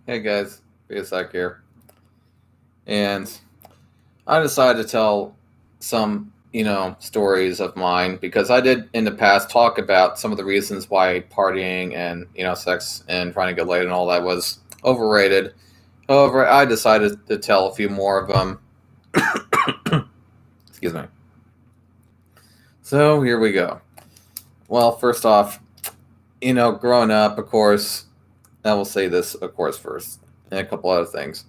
Hey guys, BSIC here. And I decided to tell some, stories of mine because I did in the past talk about some of the reasons why partying and, sex and trying to get laid and all that was overrated. However, I decided to tell a few more of them. Excuse me. So here we go. Well, first off, growing up, of course, I will say this, of course, first, and a couple other things.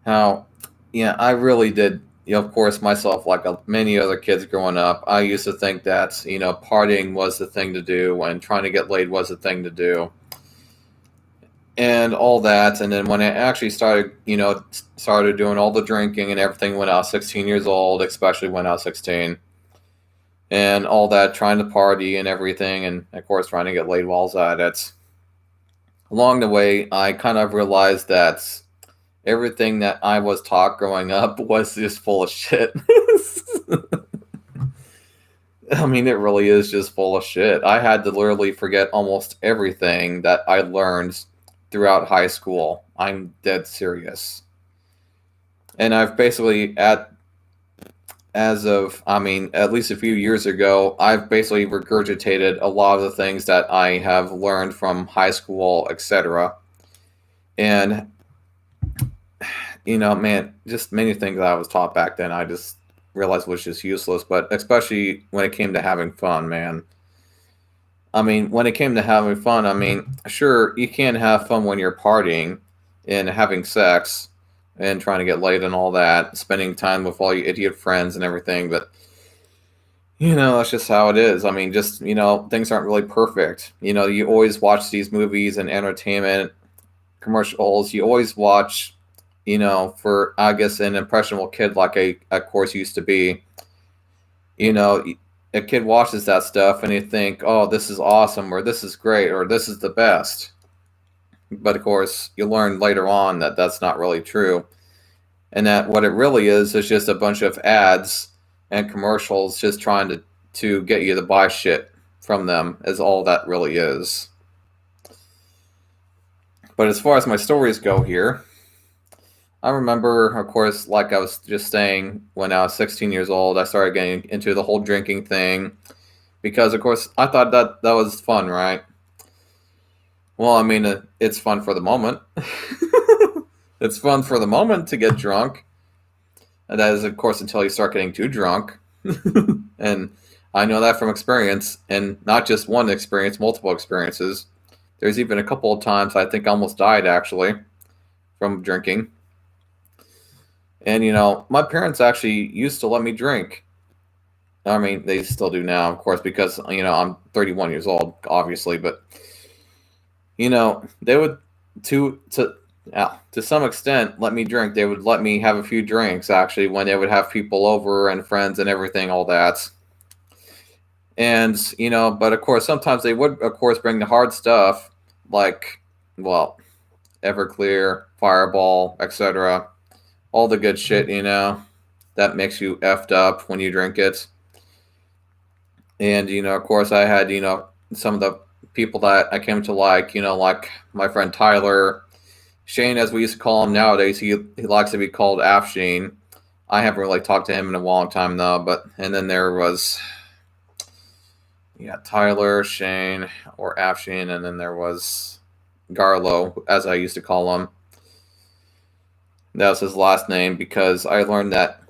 How, yeah, I really did, of course, myself, like many other kids growing up, I used to think that, partying was the thing to do and trying to get laid was the thing to do and all that. And then when I actually started, started doing all the drinking and everything when I was 16 years old, especially when I was 16, and all that, trying to party and everything, and of course, trying to get laid while I was at it. Along the way, I kind of realized that everything that I was taught growing up was just full of shit. I mean, it really is just full of shit. I had to literally forget almost everything that I learned throughout high school. I'm dead serious. And I've basically, as of, I mean, at least a few years ago, I've basically regurgitated a lot of the things that I have learned from high school, etc. And man, just many things that I was taught back then, I just realized was just useless. But especially when it came to having fun, man. I mean, when it came to having fun, I mean, sure, you can have fun when you're partying and having sex and trying to get laid and all that, spending time with all your idiot friends and everything. But, that's just how it is. I mean, just, things aren't really perfect. You always watch these movies and entertainment commercials. You always watch for I guess an impressionable kid like I of course used to be, you know, a kid watches that stuff and you think, oh, this is awesome, or this is great, or this is the best. But of course, you learn later on that that's not really true, and that what it really is just a bunch of ads and commercials just trying to get you to buy shit from them, is all that really is. But as far as my stories go here, I remember, of course, like I was just saying, when I was 16 years old, I started getting into the whole drinking thing because, of course, I thought that that was fun, right? Well, I mean, it's fun for the moment. It's fun for the moment to get drunk. And that is, of course, until you start getting too drunk. And I know that from experience, and not just one experience, multiple experiences. There's even a couple of times I think I almost died, actually, from drinking. And my parents actually used to let me drink. I mean, they still do now, of course, because I'm 31 years old, obviously. But they would to some extent let me drink. They would let me have a few drinks actually when they would have people over and friends and everything, all that. And but of course, sometimes they would, of course, bring the hard stuff like, well, Everclear, Fireball, etc. All the good shit, that makes you effed up when you drink it. And of course, I had some of the people that I came to like, like my friend Tyler, Shane, as we used to call him nowadays. He likes to be called Afsheen. I haven't really talked to him in a long time though. But and then there was, yeah, Tyler, Shane, or Afsheen, and then there was Garlo, as I used to call him. That was his last name because I learned that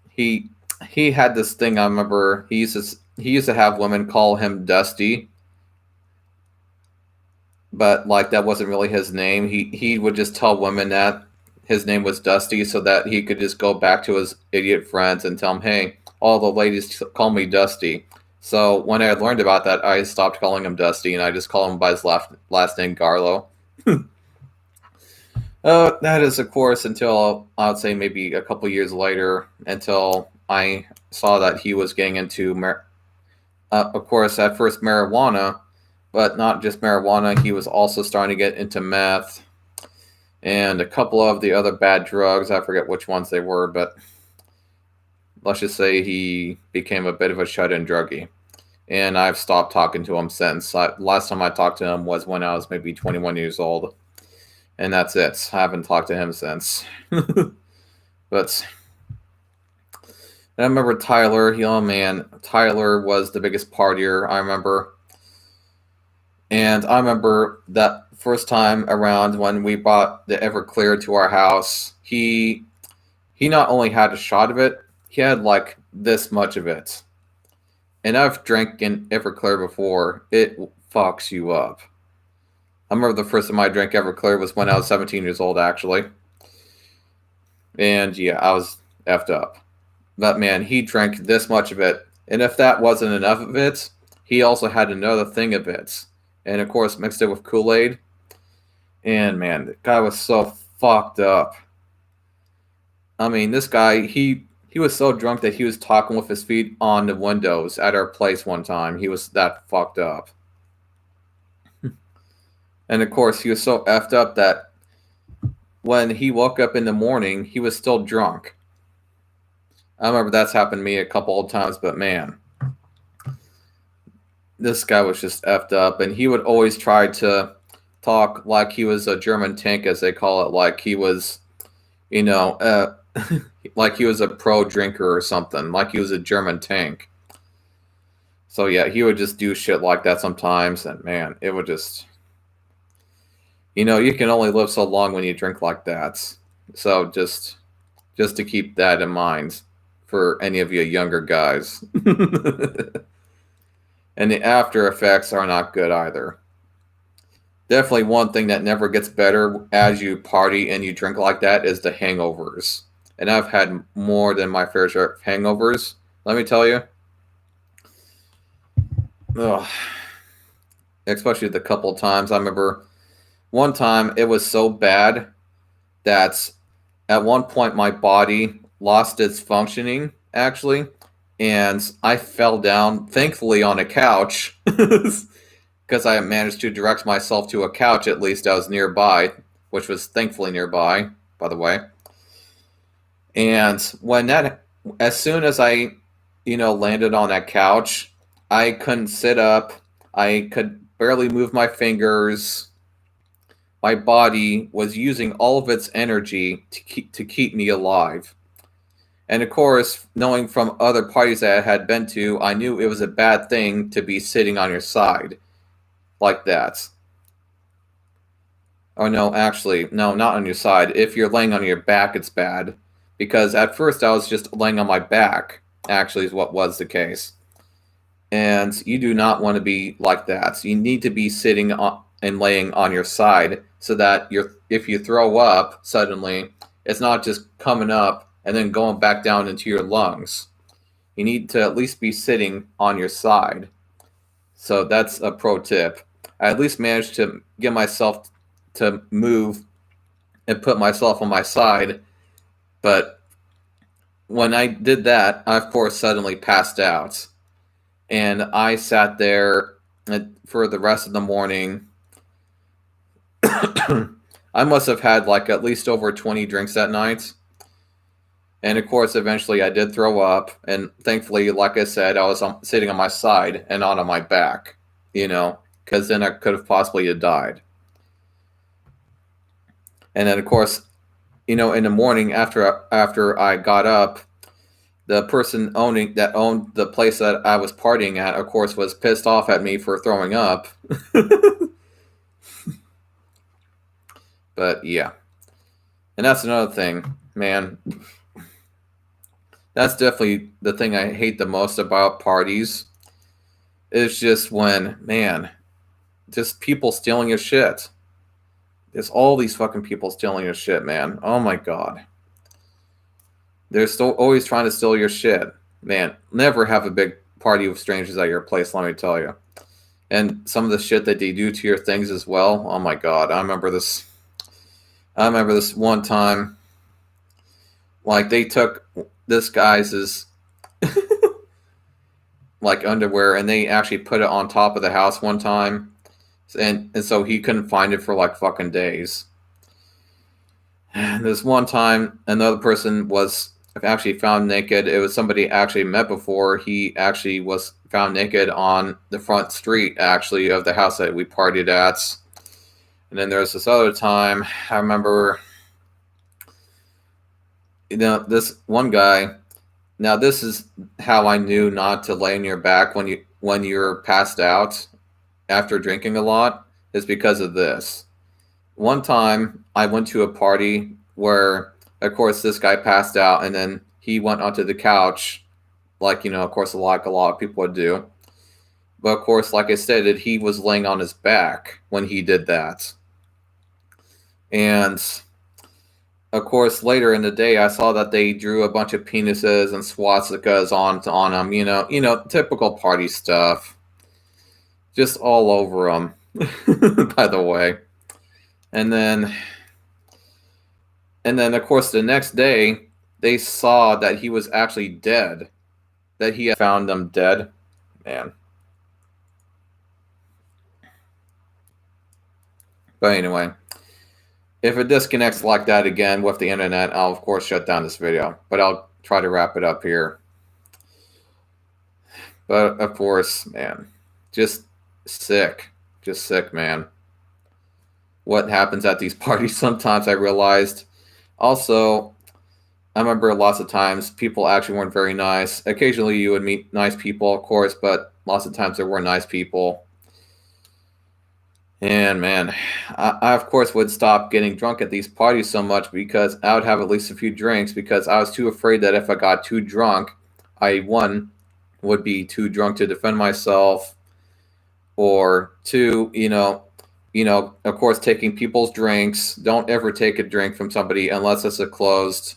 he he had this thing. I remember he used to have women call him Dusty, but like that wasn't really his name. He would just tell women that his name was Dusty so that he could just go back to his idiot friends and tell them, "Hey, all the ladies call me Dusty." So when I learned about that, I stopped calling him Dusty and I just call him by his last name, Garlo. That is, of course, until I would say maybe a couple years later, until I saw that he was getting into, of course, at first marijuana, but not just marijuana. He was also starting to get into meth and a couple of the other bad drugs. I forget which ones they were, but let's just say he became a bit of a shut-in druggie. And I've stopped talking to him since. Last time I talked to him was when I was maybe 21 years old. and that's it. I haven't talked to him since. But I remember Tyler. Oh man, Tyler was the biggest partier. I remember, and I remember that first time around when we brought the Everclear to our house. He not only had a shot of it, he had like this much of it. And I've drank in Everclear before. It fucks you up. I remember the first time I drank Everclear was when I was 17 years old, actually. And yeah, I was effed up. But man, he drank this much of it. And if that wasn't enough of it, he also had another thing of it. And of course, mixed it with Kool-Aid. And man, the guy was so fucked up. I mean, this guy, he was so drunk that he was talking with his feet on the windows at our place one time. He was that fucked up. And of course, he was so effed up that when he woke up in the morning, he was still drunk. I remember that's happened to me a couple of times, but man, this guy was just effed up. And he would always try to talk like he was a German tank, as they call it, like he was, you know, like he was a pro drinker or something, like he was a German tank. So yeah, he would just do shit like that sometimes, and man, it would just, you can only live so long when you drink like that. So just to keep that in mind for any of you younger guys. And the after effects are not good either. Definitely one thing that never gets better as you party and you drink like that is the hangovers. And I've had more than my fair share of hangovers, let me tell you. Ugh. Especially the couple of times. I remember one time it was so bad that at one point my body lost its functioning, actually. And I fell down, thankfully, on a couch. Because I managed to direct myself to a couch, at least I was nearby, which was thankfully nearby, by the way. And as soon as I, landed on that couch, I couldn't sit up. I could barely move my fingers. My body was using all of its energy to keep me alive. And of course, knowing from other parties that I had been to, I knew it was a bad thing to be sitting on your side like that. Oh no, actually, no, not on your side. If you're laying on your back, it's bad. Because at first I was just laying on my back, actually, is what was the case. And you do not want to be like that. So you need to be sitting and laying on your side so that if you throw up suddenly, it's not just coming up and then going back down into your lungs. You need to at least be sitting on your side. So that's a pro tip. I at least managed to get myself to move and put myself on my side. But when I did that, I, of course, suddenly passed out. And I sat there for the rest of the morning. I must have had like at least over 20 drinks that night. And of course, eventually I did throw up. And thankfully, like I said, I was sitting on my side and not on my back, because then I could have possibly died. And then, of course, in the morning after I got up, the person that owned the place that I was partying at, of course, was pissed off at me for throwing up. But yeah. And that's another thing, man. That's definitely the thing I hate the most about parties. It's just when, man, just people stealing your shit. There's all these fucking people stealing your shit, man. Oh my god. They're still always trying to steal your shit. Man, never have a big party with strangers at your place, let me tell you. And some of the shit that they do to your things as well. Oh my god. I remember this one time. Like, they took this guy's like underwear and they actually put it on top of the house one time. And so he couldn't find it for like fucking days. And this one time, another person was actually found naked. It was somebody actually met before. He actually was found naked on the front street, actually, of the house that we partied at. And then there was this other time I remember, this one guy. Now this is how I knew not to lay on your back when you're passed out after drinking a lot, is because of this. One time I went to a party where, of course, this guy passed out, and then he went onto the couch, like, of course, like a lot of people would do. But of course, like I stated, he was laying on his back when he did that. And of course, later in the day, I saw that they drew a bunch of penises and swastikas on him. Typical party stuff, just all over him. By the way, and then of course the next day they saw that he was actually dead. That he had found them dead, man. But anyway, if it disconnects like that again with the internet, I'll of course shut down this video. But I'll try to wrap it up here. But of course, man, just sick, man. What happens at these parties sometimes, I realized. Also, I remember lots of times people actually weren't very nice. Occasionally you would meet nice people, of course, but lots of times there were nice people. And man, I of course would stop getting drunk at these parties so much because I would have at least a few drinks, because I was too afraid that if I got too drunk, I, one, would be too drunk to defend myself, or two, of course, taking people's drinks. Don't ever take a drink from somebody unless it's a closed,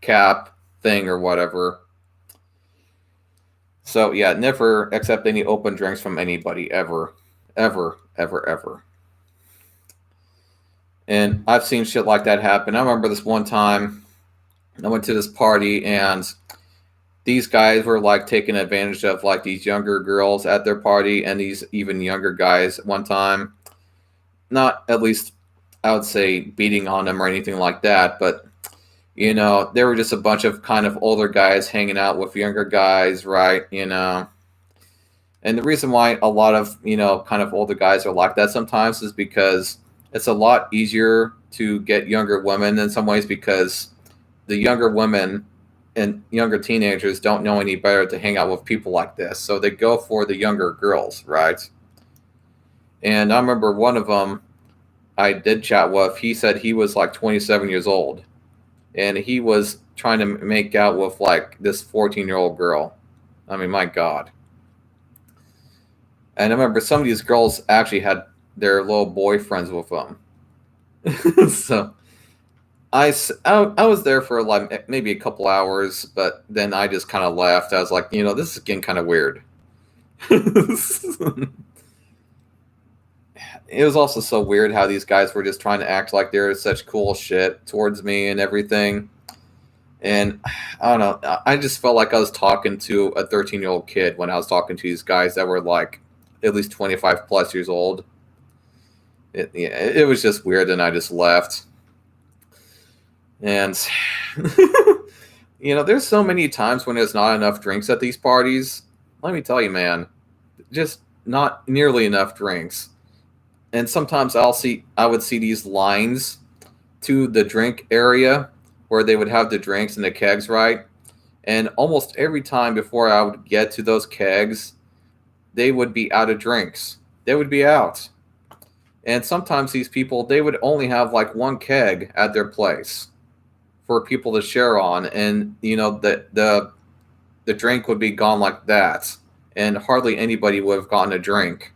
cap thing or whatever. So yeah, never accept any open drinks from anybody, ever. Ever, ever, ever. And I've seen shit like that happen. I remember this one time I went to this party, and these guys were like taking advantage of like these younger girls at their party, and these even younger guys at one time. Not, at least I would say, beating on them or anything like that, but they were just a bunch of kind of older guys hanging out with younger guys, right? And the reason why a lot of, kind of older guys are like that sometimes is because it's a lot easier to get younger women in some ways, because the younger women and younger teenagers don't know any better to hang out with people like this. So they go for the younger girls, right? And I remember one of them I did chat with, he said he was like 27 years old. And he was trying to make out with like this 14-year-old girl. I mean, my God. And I remember some of these girls actually had their little boyfriends with them. So I was there for like maybe a couple hours, but then I just kind of left. I was like, this is getting kind of weird. It was also so weird how these guys were just trying to act like they're such cool shit towards me and everything. And I don't know, I just felt like I was talking to a 13-year-old kid when I was talking to these guys that were like at least 25 plus years old. It was just weird, and I just left. And there's so many times when there's not enough drinks at these parties. Let me tell you, man, just not nearly enough drinks. And sometimes I would see these lines to the drink area where they would have the drinks and the kegs, right? And almost every time before I would get to those kegs, they would be out of drinks. They would be out. And sometimes these people, they would only have like one keg at their place for people to share on. And, the drink would be gone like that. And hardly anybody would have gotten a drink.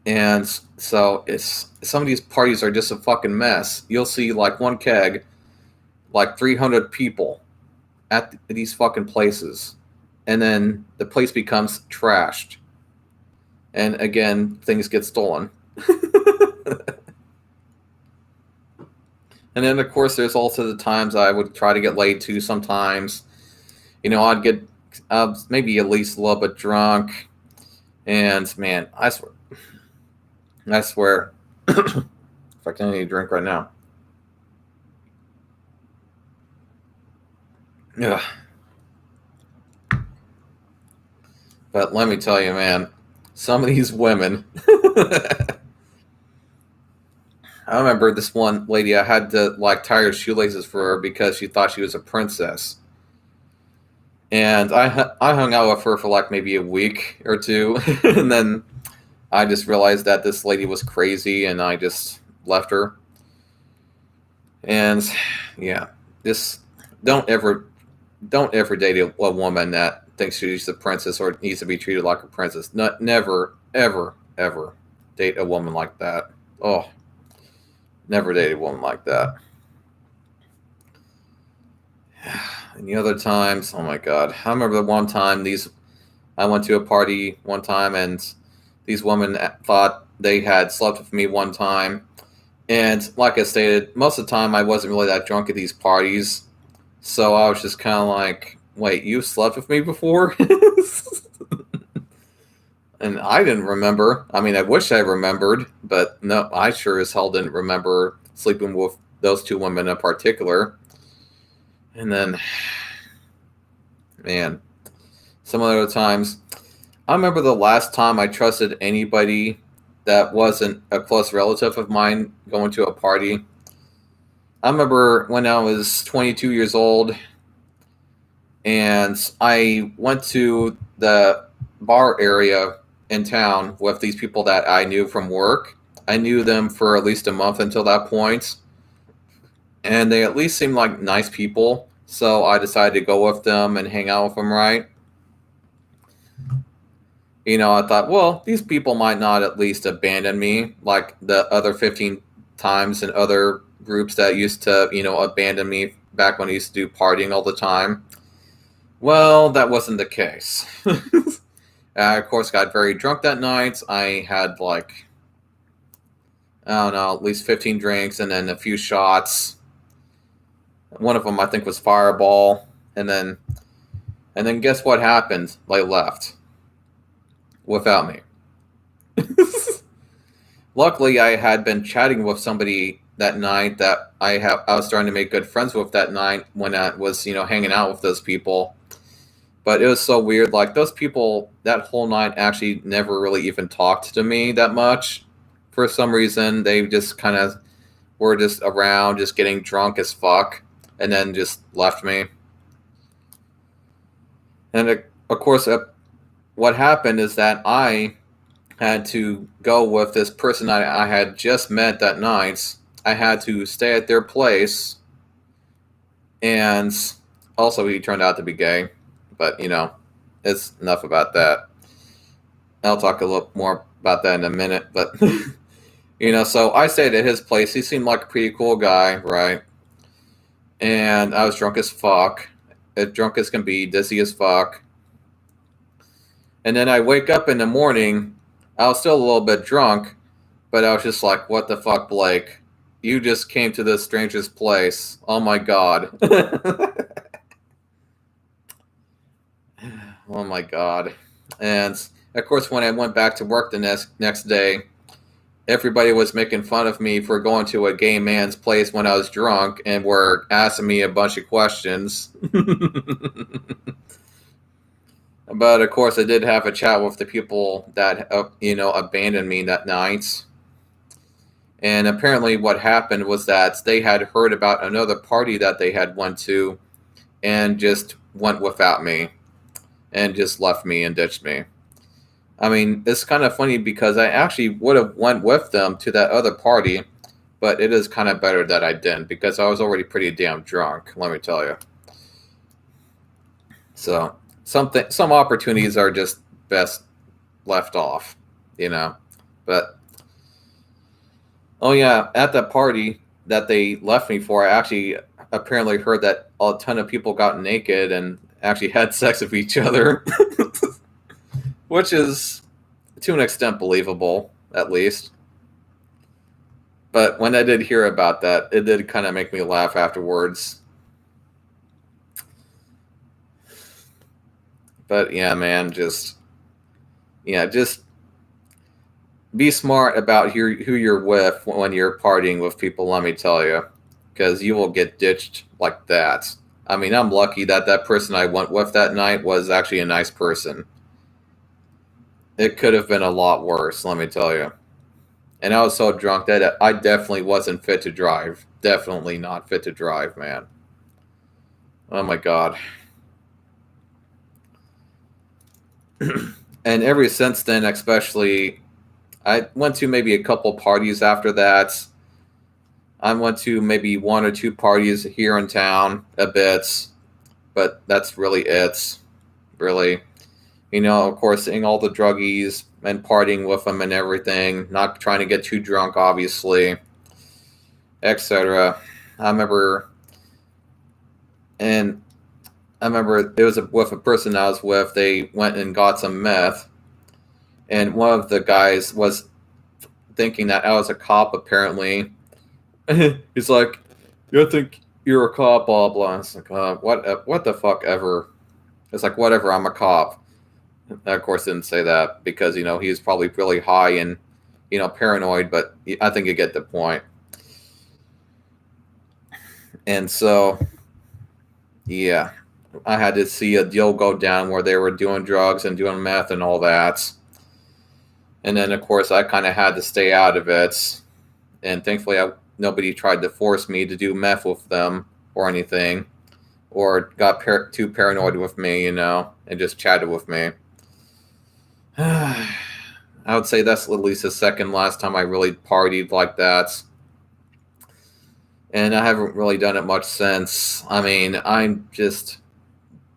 And so some of these parties are just a fucking mess. You'll see like one keg, like 300 people at these fucking places. And then the place becomes trashed. And again, things get stolen. And then, of course, there's also the times I would try to get laid too sometimes. I'd get maybe at least a little bit drunk. And, man, I swear, if I can need a drink right now. Yeah. But let me tell you, man, some of these women. I remember this one lady, I had to like tie her shoelaces for her because she thought she was a princess. And I hung out with her for like maybe a week or two, and then I just realized that this lady was crazy, and I just left her. And yeah, just don't ever don't ever date a woman that thinks she's a princess or needs to be treated like a princess. Not never ever ever date a woman like that. Oh, never date a woman like that. And the other times, oh my god, I remember the one time these I went to a party one time and these women thought they had slept with me one time. And like I stated, most of the time I wasn't really that drunk at these parties. So I was just kind of like, wait, you slept with me before? And I didn't remember. I mean, I wish I remembered, but no, I sure as hell didn't remember sleeping with those two women in particular. And then, man, some other times, I remember the last time I trusted anybody that wasn't a close relative of mine going to a party. I remember when I was 22 years old and I went to the bar area in town with these people that I knew from work. I knew them for at least a month until that point, and they at least seemed like nice people. So I decided to go with them and hang out with them, right? I thought, well, these people might not at least abandon me like the other 15 times and other groups that used to, abandon me back when I used to do partying all the time. Well, that wasn't the case. I, of course, got very drunk that night. I had like, I don't know, at least 15 drinks and then a few shots. One of them, I think, was Fireball. And then guess what happened? They left without me. Luckily, I had been chatting with somebody that night that I was starting to make good friends with that night when I was, hanging out with those people. But it was so weird. Like, those people that whole night actually never really even talked to me that much. For some reason, they just kind of were just around, just getting drunk as fuck, and then just left me. And of course, what happened is that I had to go with this person I had just met that night. I had to stay at their place, and also he turned out to be gay. But, it's enough about that. I'll talk a little more about that in a minute. But, so I stayed at his place. He seemed like a pretty cool guy, right? And I was drunk as fuck. As drunk as can be, dizzy as fuck. And then I wake up in the morning. I was still a little bit drunk, but I was just like, what the fuck, Blake? You just came to this stranger's place. Oh my god. Oh my god. And of course, when I went back to work the next day, everybody was making fun of me for going to a gay man's place when I was drunk and were asking me a bunch of questions. But of course, I did have a chat with the people that, abandoned me that night. And apparently what happened was that they had heard about another party that they had went to and just went without me and just left me and ditched me. I mean, it's kind of funny because I actually would have went with them to that other party, but it is kind of better that I didn't because I was already pretty damn drunk, let me tell you. So some opportunities are just best left off, But oh yeah, at that party that they left me for, I actually apparently heard that a ton of people got naked and actually had sex with each other, which is to an extent believable, at least. But when I did hear about that, it did kind of make me laugh afterwards. But yeah, man, just be smart about who you're with when you're partying with people, let me tell you, because you will get ditched like that. I mean, I'm lucky that person I went with that night was actually a nice person. it could have been a lot worse, let me tell you. And I was so drunk that I definitely wasn't fit to drive. Definitely not fit to drive, man. Oh my god. And ever since then, especially, I went to maybe a couple parties after that. I went to maybe one or two parties here in town a bit, but that's really it. Really. Of course, seeing all the druggies and partying with them and everything, not trying to get too drunk, obviously, etc. I remember, and I remember it was with a person I was with. They went and got some meth, and one of the guys was thinking that I was a cop. Apparently, he's like, "You think you're a cop?" Blah blah. It's like, what the fuck ever. It's like, whatever. I'm a cop. I, of course, didn't say that because he's probably really high and paranoid. But I think you get the point. And so, yeah, I had to see a deal go down where they were doing drugs and doing meth and all that. And then, of course, I kind of had to stay out of it. And thankfully, nobody tried to force me to do meth with them or anything, or got too paranoid with me, and just chatted with me. I would say that's at least the second last time I really partied like that. And I haven't really done it much since. I mean, I'm just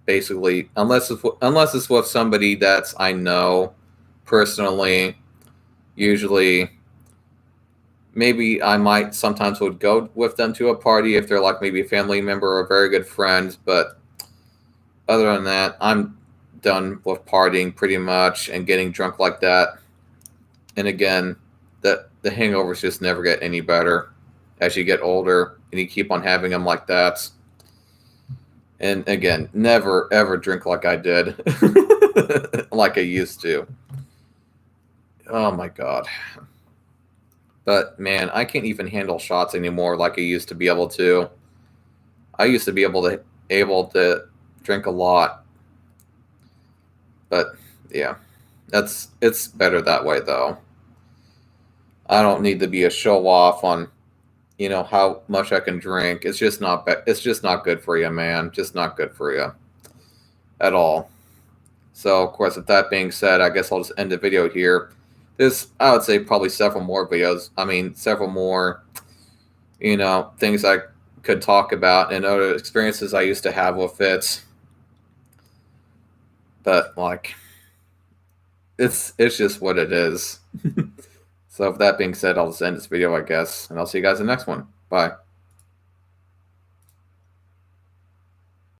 basically, unless it's with somebody that I know personally, usually maybe I might sometimes would go with them to a party if they're like maybe a family member or very good friends. But other than that, I'm done with partying pretty much and getting drunk like that. And again, the hangovers just never get any better as you get older and you keep on having them like that. And again, never ever drink like I did, like I used to. Oh my god. But man, I can't even handle shots anymore like I used to be able to. I used to be able to drink a lot. But yeah, it's better that way though. I don't need to be a show off on how much I can drink. It's just not it's just not good for you, man. Just not good for you at all. So of course, with that being said, I guess I'll just end the video here. I would say probably several more videos. I mean, several more, things I could talk about and other experiences I used to have with it. But like, it's just what it is. So with that being said, I'll just end this video, I guess, and I'll see you guys in the next one. Bye.